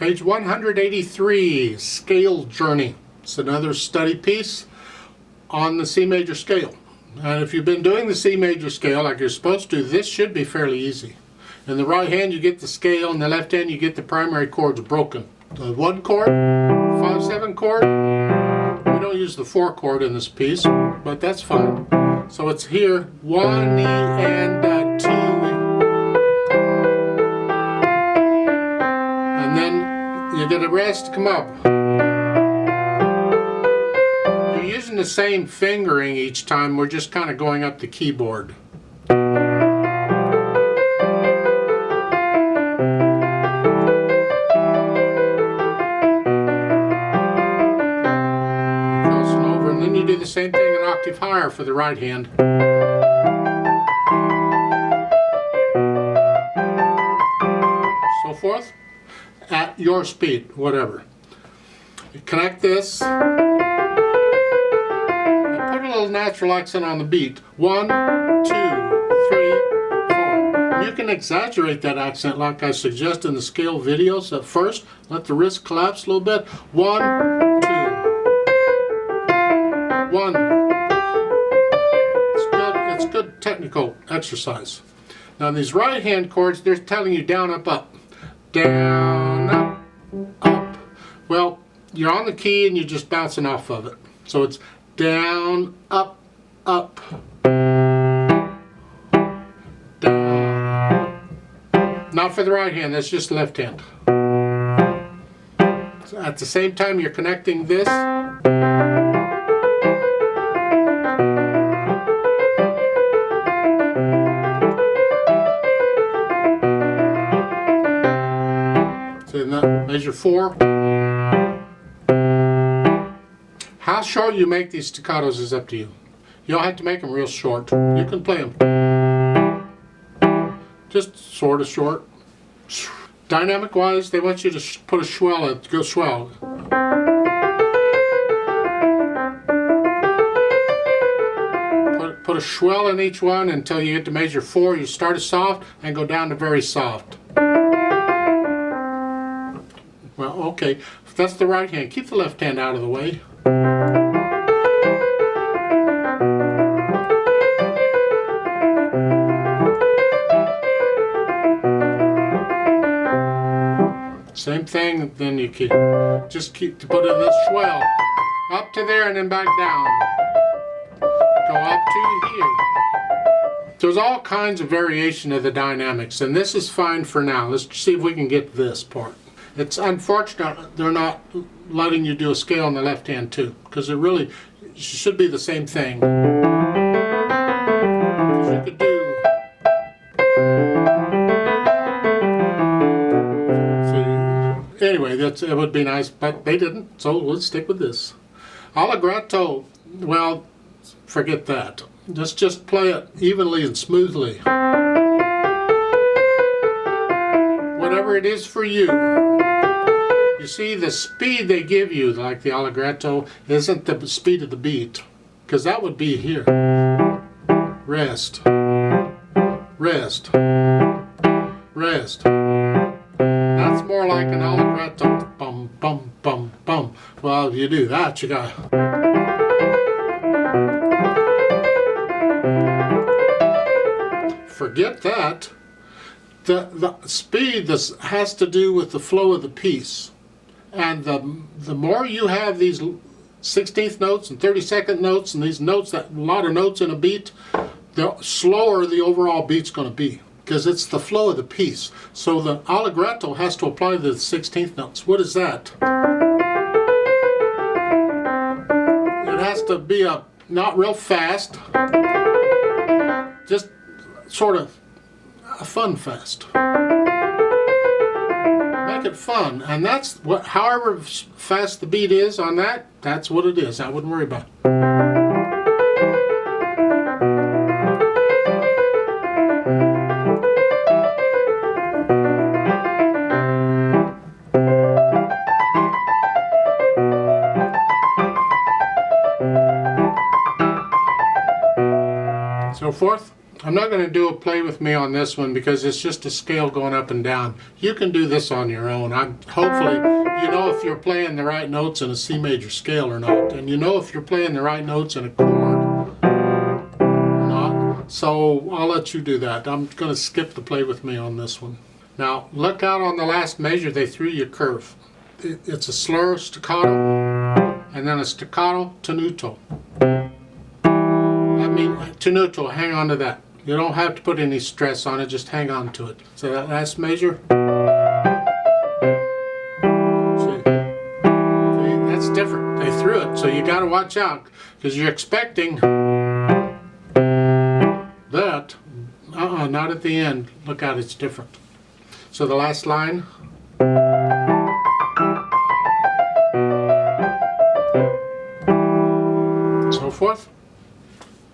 Page 183, Scale Journey. It's another study piece on the C major scale. And if you've been doing the C major scale like you're supposed to, this should be fairly easy. In the right hand you get the scale, in the left hand you get the primary chords broken. The 1 chord, 5/7 chord, we don't use the 4 chord in this piece, but that's fine. So it's here, 1 E and 2 E. And then you get a rest, come up. You're using the same fingering each time, we're just kind of going up the keyboard. Crossing over, and then you do the same thing an octave higher for the right hand. So forth. At your speed, whatever. You connect this and put a little natural accent on the beat. 1, 2, 3, 4. You can exaggerate that accent like I suggest in the scale videos at first. Let the wrist collapse a little bit. 1, 2. 1. It's good technical exercise. Now these right hand chords, they're telling you down, up, up. Down, up, up. Well, you're on the key and you're just bouncing off of it. So it's down, up, up. Down. Not for the right hand, that's just the left hand. So at the same time you're connecting this. Measure 4. How short you make these staccatos is up to you. You don't have to make them real short. You can play them just sort of short. Dynamic wise, they want you to put a swell, go swell. Put a swell in each one until you get to measure 4. You start it soft and go down to very soft. Well, okay, if that's the right hand, keep the left hand out of the way. Same thing, then you just keep to put in this swell. Up to there and then back down. Go up to here. There's all kinds of variation of the dynamics, and this is fine for now. Let's see if we can get this part. It's unfortunate they're not letting you do a scale on the left hand too, because it really should be the same thing. Because you could do. Anyway, it would be nice, but they didn't, so let's stick with this. Allegretto, well, forget that. Let's just play it evenly and smoothly. Whatever it is for you. You see, the speed they give you, like the allegretto, isn't the speed of the beat, because that would be here. Rest, rest, rest. That's more like an allegretto. Bum, bum, bum, bum. Well, if you do that, you got. Forget that. The speed has to do with the flow of the piece. And the more you have these 16th notes and 32nd notes and these notes, that a lot of notes in a beat, the slower the overall beat's going to be, because it's the flow of the piece. So the allegretto has to apply to the 16th notes. What is that? It has to be not real fast, just sort of a fun fast. Make it fun, and that's what. However fast the beat is on that, that's what it is. I wouldn't worry about it. So forth. I'm not going to do a play with me on this one because it's just a scale going up and down. You can do this on your own. Hopefully you know if you're playing the right notes in a C major scale or not, and you know if you're playing the right notes in a chord or not. So I'll let you do that. I'm going to skip the play with me on this one. Now look out on the last measure, they threw you a curve. It's a slur staccato and then a staccato tenuto. I mean tenuto, hang on to that. You don't have to put any stress on it, just hang on to it. So that last measure, see, that's different. They threw it, so you got to watch out because you're expecting that. Not at the end. Look out, it's different. So the last line.